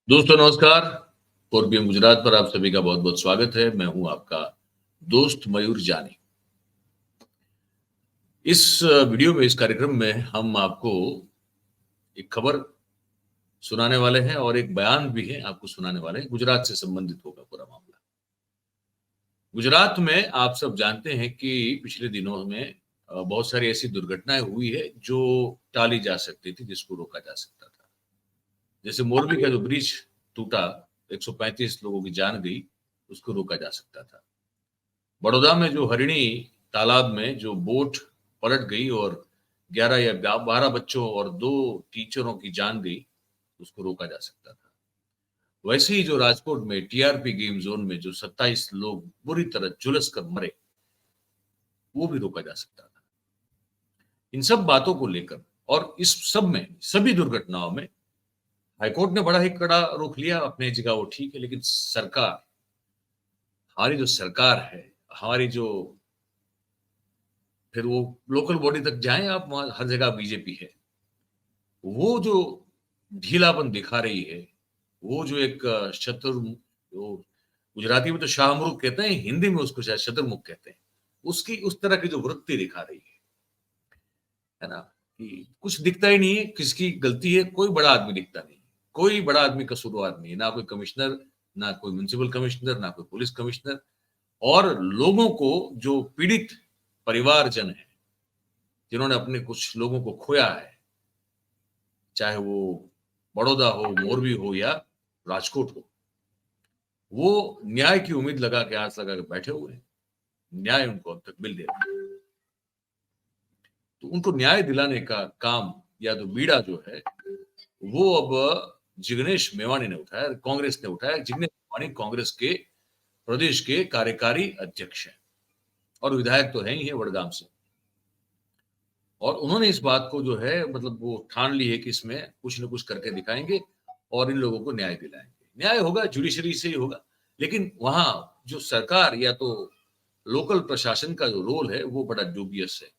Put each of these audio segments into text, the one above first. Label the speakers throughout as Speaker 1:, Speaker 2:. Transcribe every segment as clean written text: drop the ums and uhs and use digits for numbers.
Speaker 1: दोस्तों नमस्कार। पूर्वी गुजरात पर आप सभी का बहुत बहुत स्वागत है। मैं हूं आपका दोस्त मयूर जानी। इस वीडियो में, इस कार्यक्रम में हम आपको एक खबर सुनाने वाले हैं और एक बयान भी है आपको सुनाने वाले हैं। गुजरात से संबंधित होगा पूरा मामला। गुजरात में आप सब जानते हैं कि पिछले दिनों में बहुत सारी ऐसी दुर्घटनाएं हुई है जो टाली जा सकती थी, जिसको रोका जा सकता था। जैसे मोरबी का जो ब्रिज टूटा, 135 लोगों की जान गई, उसको रोका जा सकता था। बड़ौदा में जो हरिणी तालाब में जो बोट पलट गई और 11 या 12 बच्चों और 2 टीचरों की जान गई, उसको रोका जा सकता था। वैसे ही जो राजकोट में टीआरपी गेम जोन में जो 27 लोग बुरी तरह झुलस कर मरे, वो भी रोका जा सकता था। इन सब बातों को लेकर और इस सब में, सभी दुर्घटनाओं में हाईकोर्ट ने बड़ा ही कड़ा रुख लिया। अपनी जगह वो ठीक है, लेकिन सरकार, हमारी जो सरकार है, हमारी जो, फिर वो लोकल बॉडी तक जाएं आप, वहां हर जगह बीजेपी है। वो जो ढीलापन दिखा रही है, वो जो एक जो गुजराती में तो शाहमुख कहते हैं, हिंदी में उसको शायद शतुर्मुख कहते हैं, उसकी उस तरह की जो वृत्ति दिखा रही है ना, कि कुछ दिखता ही नहीं है, किसकी गलती है, कोई बड़ा आदमी दिखता नहीं, कोई बड़ा आदमी कसूरवार नहीं है, ना कोई कमिश्नर, ना कोई म्युनिसिपल कमिश्नर, ना कोई पुलिस कमिश्नर। और लोगों को, जो पीड़ित परिवारजन है, जिन्होंने अपने कुछ लोगों को खोया है, चाहे वो बड़ौदा हो, मोरबी हो या राजकोट हो, वो न्याय की उम्मीद लगा के, आस लगा के बैठे हुए हैं। न्याय उनको अब तक मिल गया। तो उनको न्याय दिलाने का काम या तो बीड़ा जो है, वो अब जिग्नेश मेवाणी ने उठाया, कांग्रेस ने उठाया। जिग्नेश मेवाणी कांग्रेस के प्रदेश के कार्यकारी अध्यक्ष हैं और विधायक तो है ही है वडगाम से। और उन्होंने इस बात को जो है, मतलब वो ठान ली है कि इसमें कुछ न कुछ करके दिखाएंगे और इन लोगों को न्याय दिलाएंगे। न्याय होगा जुडिशरी से ही होगा, लेकिन वहां जो सरकार या तो लोकल प्रशासन का जो रोल है, वो बड़ा ड्यूबियस है।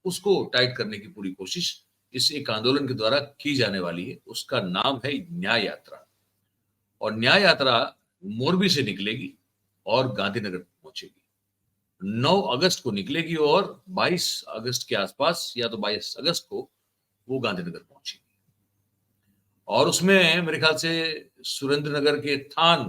Speaker 1: उसको टाइट करने की पूरी कोशिश इस एक आंदोलन के द्वारा की जाने वाली है। उसका नाम है न्याय यात्रा। और न्याय यात्रा मोरबी से निकलेगी और गांधीनगर पहुंचेगी। 9 अगस्त को निकलेगी और 22 अगस्त के आसपास या तो 22 अगस्त को वो गांधीनगर पहुंचेगी। और उसमें मेरे ख्याल से सुरेंद्र नगर के थान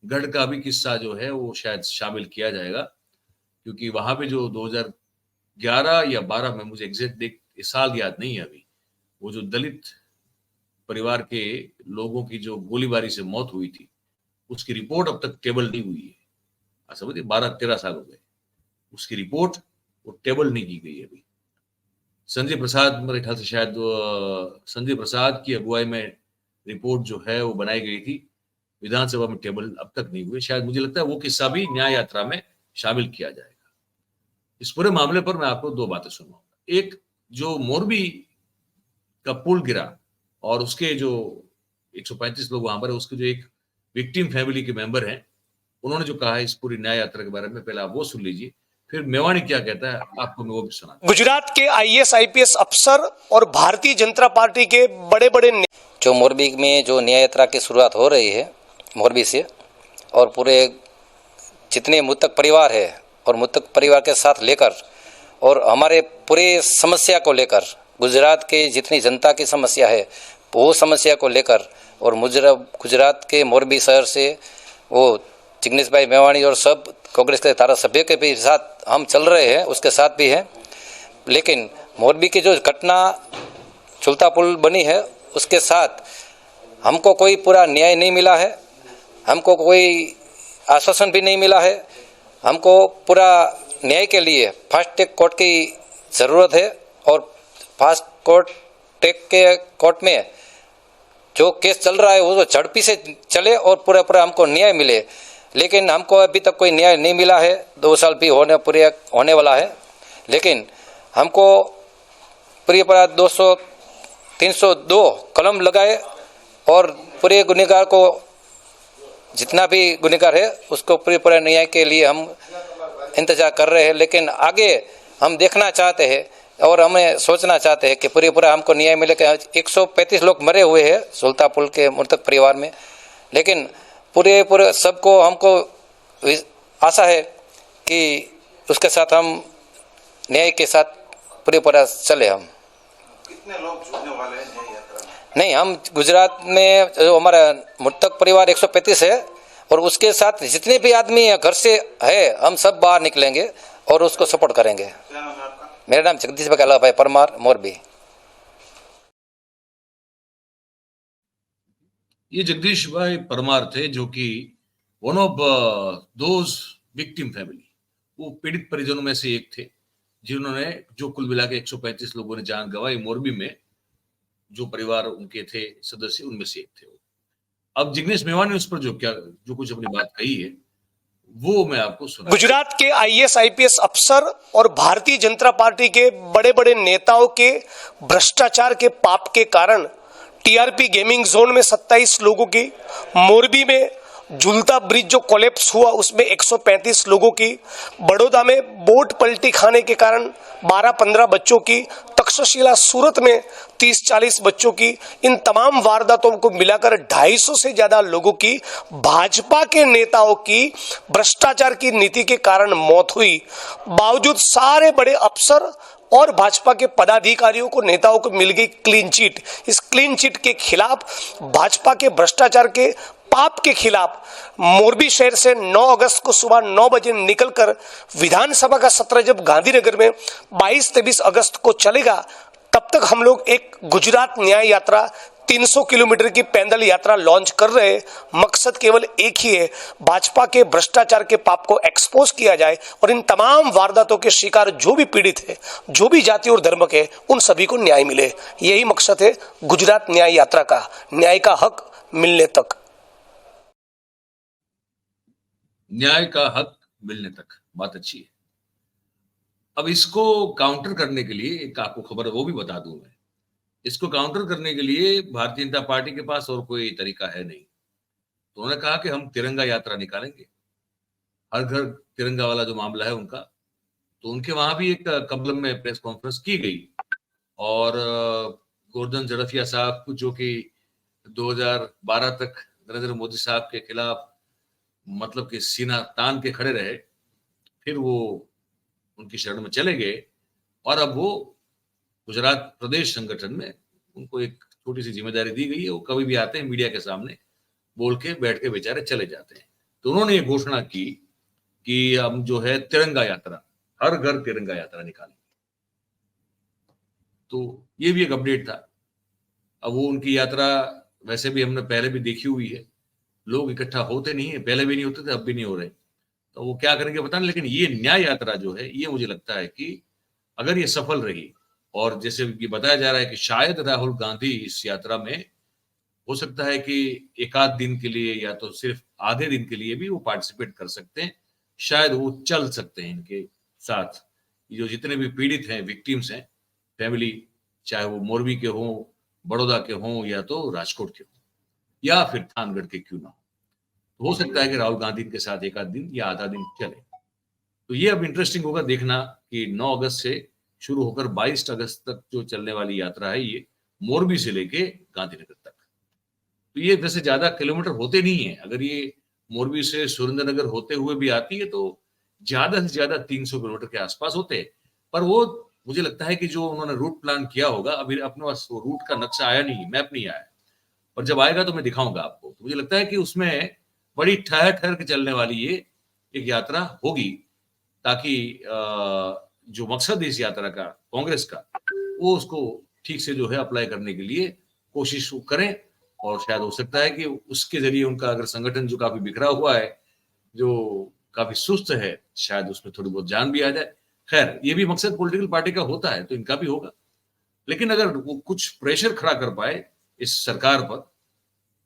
Speaker 1: गढ़ का भी किस्सा जो है वो शायद शामिल किया जाएगा, क्योंकि वहां पे जो 2011 या 12 में, मुझे एग्जैक्ट साल याद नहीं है अभी, वो जो दलित परिवार के लोगों की जो गोलीबारी से मौत हुई थी, उसकी रिपोर्ट अब तक टेबल नहीं हुई है। समझिए 12-13 साल हो गए, उसकी रिपोर्ट वो टेबल नहीं की गई अभी। संजय प्रसाद, मेरे ख्याल से शायद संजय प्रसाद की अगुवाई में रिपोर्ट जो है वो बनाई गई थी, विधानसभा में टेबल अब तक नहीं हुए। शायद मुझे लगता है वो किस्सा भी न्याय यात्रा में शामिल किया जाएगा। इस पूरे मामले पर मैं आपको 2 बातें सुनाऊंगा। एक, जो मोरबी का पुल गिरा और उसके जो 135 लोग वहां पर है, उसके जो एक विक्टिम फैमिली के मेंबर हैं, उन्होंने जो कहा है इस पूरी न्याय यात्रा के बारे में, पहले आप वो सुन लीजिए, फिर मेवाणी क्या कहता है आपको मैं वो भी सुना।
Speaker 2: गुजरात के आईएएस आईपीएस अफसर और भारतीय जनता पार्टी के बड़े बड़े
Speaker 3: जो मोरबी में जो न्याय यात्रा की शुरुआत हो रही है मोरबी से, और पूरे जितने मृतक परिवार है और मृतक परिवार के साथ लेकर और हमारे पूरे समस्या को लेकर, गुजरात के जितनी जनता की समस्या है वो समस्या को लेकर, और गुजरात के मोरबी शहर से वो जिग्नेश भाई मेवाणी और सब कांग्रेस के धारासभ्य के भी साथ हम चल रहे हैं, उसके साथ भी हैं। लेकिन मोरबी की जो घटना झूलता पुल बनी है, उसके साथ हमको कोई पूरा न्याय नहीं मिला है, हमको कोई आश्वासन भी नहीं मिला है। हमको पूरा न्याय के लिए फास्ट ट्रैक कोर्ट की ज़रूरत है, और फास्ट ट्रैक के कोर्ट में जो केस चल रहा है वो झड़पी से चले और पूरा हमको न्याय मिले। लेकिन हमको अभी तक कोई न्याय नहीं मिला है। 2 साल भी होने वाला है, लेकिन हमको पूरी 302 कलम लगाए और पूरे गुनहगार को, जितना भी गुनहगार है उसको पूरे न्याय के लिए हम इंतजार कर रहे हैं। लेकिन आगे हम देखना चाहते हैं और हमें सोचना चाहते हैं कि पूरा हमको न्याय मिले। 135 लोग मरे हुए हैं झूलता पुल के मृतक परिवार में, लेकिन पूरे पूरे सबको हमको आशा है कि उसके साथ हम न्याय के साथ पूरे पूरा चले। हम
Speaker 4: कितने लोग जुड़ने वाले हैं न्याय यात्रा में?
Speaker 3: नहीं, हम गुजरात में जो हमारा मृतक परिवार 135 है और उसके साथ जितने भी आदमी घर से है हम सब बाहर निकलेंगे और उसको सपोर्ट करेंगे।
Speaker 4: क्या नाम है आपका?
Speaker 3: मेरा नाम जगदीश भाई परमार, मोरबी।
Speaker 1: ये जगदीश भाई परमार थे, जो कि one of those victim family, वो पीड़ित परिजनों में से एक थे, जिन्होंने जो कुल मिला के 135 लोगों ने जान गंवाई मोरबी में। जो परिवार उनके थे सदस्य, उनमें से एक थे वो। अब जिग्नेश मेवानी ने उस पर जो कुछ अपनी बात कही है, वो मैं आपको सुना।
Speaker 2: गुजरात के आईएएस आईपीएस अफसर और भारतीय जनता पार्टी के बड़े बड़े नेताओं के भ्रष्टाचार के पाप के कारण टीआरपी गेमिंग जोन में 27 लोगों की, मोरबी में झूलता ब्रिज जो कोलैप्स हुआ उसमें 135 लोगों की, बड़ौदा में बोट पलटी खाने के कारण 12-15 बच्चों की, तक्षशिला सूरत में 30-40 बच्चों की, इन तमाम वारदातों को मिलाकर 250 से ज्यादा लोगों की भाजपा के नेताओं की भ्रष्टाचार की नीति के कारण मौत हुई। बावजूद सारे बड़े अफसर और भाजपा के पदाधिकारियों को, नेताओं को मिल गई क्लीन चिट। इस क्लीन चिट के खिलाफ, भाजपा के भ्रष्टाचार के पाप के खिलाफ मोरबी शहर से 9 अगस्त को सुबह 9 बजे निकलकर विधानसभा का सत्र जब गांधीनगर में 22-23 अगस्त को चलेगा, तब तक हम लोग एक गुजरात न्याय यात्रा 300 किलोमीटर की पैदल यात्रा लॉन्च कर रहे हैं। मकसद केवल एक ही है, भाजपा के भ्रष्टाचार के पाप को एक्सपोज किया जाए और इन तमाम वारदातों के शिकार जो भी पीड़ित है, जो भी जाति और धर्म के, उन सभी को न्याय मिले। यही मकसद है गुजरात न्याय यात्रा का, न्याय का हक मिलने तक।
Speaker 1: न्याय का हक मिलने तक, बात अच्छी है। अब इसको काउंटर करने के लिए एक आपको खबर वो भी बता दूं मैं, इसको काउंटर करने के लिए भारतीय जनता पार्टी के पास और कोई तरीका है नहीं। तो उन्होंने कहा कि हम तिरंगा यात्रा निकालेंगे, हर घर तिरंगा वाला जो मामला है उनका। तो उनके वहां भी एक कबलम में प्रेस कॉन्फ्रेंस की गई और गोवर्धन झड़फिया साहब, जो कि 2012 तक नरेंद्र मोदी साहब के खिलाफ मतलब कि सीना तान के खड़े रहे, फिर वो उनकी शरण में चले गए और अब वो गुजरात प्रदेश संगठन में उनको एक छोटी सी जिम्मेदारी दी गई है। वो कभी भी आते हैं मीडिया के सामने बोल के बैठ के बेचारे चले जाते हैं। तो उन्होंने ये घोषणा की कि हम जो है तिरंगा यात्रा, हर घर तिरंगा यात्रा निकालेंगे। तो ये भी एक अपडेट था। अब वो उनकी यात्रा वैसे भी हमने पहले भी देखी हुई है, लोग इकट्ठा होते नहीं है, पहले भी नहीं होते थे, अब भी नहीं हो रहे। तो वो क्या करेंगे पता नहीं, लेकिन ये न्याय यात्रा जो है, ये मुझे लगता है कि अगर ये सफल रही, और जैसे ये बताया जा रहा है कि शायद राहुल गांधी इस यात्रा में हो सकता है कि एक आध दिन के लिए या तो सिर्फ आधे दिन के लिए भी वो पार्टिसिपेट कर सकते हैं, शायद वो चल सकते हैं इनके साथ। ये जो जितने भी पीड़ित हैं, विक्टिम्स हैं, फैमिली, चाहे वो मोरबी के हों, बड़ौदा के हों, या तो राजकोट के हों, या फिर थानगढ़ के क्यों ना हो सकता है कि राहुल गांधी के साथ एक आध दिन या आधा दिन चले। तो ये अब इंटरेस्टिंग होगा देखना कि 9 अगस्त से शुरू होकर 22 अगस्त तक जो चलने वाली यात्रा है, ये मोरबी से लेके गांधीनगर तक। तो ये वैसे ज्यादा किलोमीटर होते नहीं है, अगर ये मोरबी से सुरेंद्रनगर होते हुए भी आती है तो ज्यादा से ज्यादा 300 किलोमीटर के आसपास होते हैं। पर वो मुझे लगता है कि जो उन्होंने रूट प्लान किया होगा, अभी अपने पास वो रूट का नक्शा आया नहीं, मैप नहीं आया, और जब आएगा तो मैं दिखाऊंगा आपको। तो मुझे लगता है कि उसमें बड़ी ठहर ठहर के चलने वाली ये एक यात्रा होगी, ताकि जो मकसद है इस यात्रा का, कांग्रेस का, वो उसको ठीक से जो है अप्लाई करने के लिए कोशिश करें। और शायद हो सकता है कि उसके जरिए उनका अगर संगठन जो काफी बिखरा हुआ है, जो काफी सुस्त है, शायद उसमें थोड़ी बहुत जान भी आ जाए। खैर, ये भी मकसद पॉलिटिकल पार्टी का होता है, तो इनका भी होगा। लेकिन अगर वो कुछ प्रेशर खड़ा कर पाए इस सरकार पर,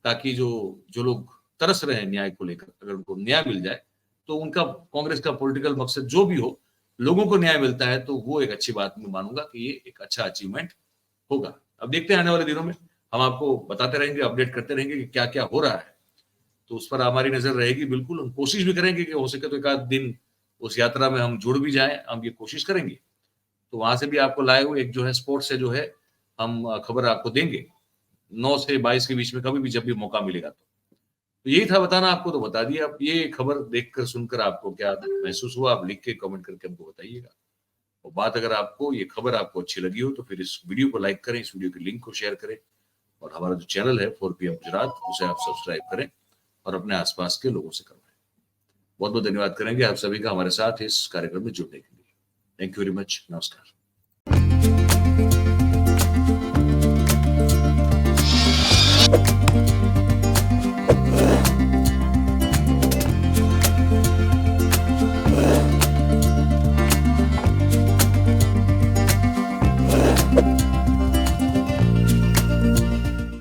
Speaker 1: ताकि जो लोग तरस रहे हैं न्याय को लेकर, अगर उनको न्याय मिल जाए, तो उनका, कांग्रेस का पॉलिटिकल मकसद जो भी हो, लोगों को न्याय मिलता है, तो वो एक अच्छी बात मैं मानूंगा कि ये एक अच्छा अचीवमेंट होगा। अब देखते हैं आने वाले दिनों में, हम आपको बताते रहेंगे, अपडेट करते रहेंगे कि क्या क्या हो रहा है। तो उस पर हमारी नजर रहेगी बिल्कुल। हम कोशिश भी करेंगे कि हो सके तो एक आध दिन उस यात्रा में हम जुड़ भी जाएं, हम ये कोशिश करेंगे। तो वहां से भी आपको लाइव एक जो है स्पोर्ट्स से जो है हम खबर आपको देंगे 9 से 22 के बीच में, कभी भी जब भी मौका मिलेगा। तो तो यही था बताना आपको, तो बता दिया। आप ये खबर देखकर सुनकर आपको क्या महसूस हुआ, आप लिख के कमेंट करके हमको बताइएगा। और बात अगर आपको ये खबर आपको अच्छी लगी हो तो फिर इस वीडियो को लाइक करें, इस वीडियो के लिंक को शेयर करें, और हमारा जो चैनल है 4PM गुजरात उसे आप सब्सक्राइब करें और अपने आसपास के लोगों से करवाएं। बहुत बहुत धन्यवाद करेंगे आप सभी का हमारे साथ इस कार्यक्रम में जुड़ने के लिए। Thank you very much. नमस्कार।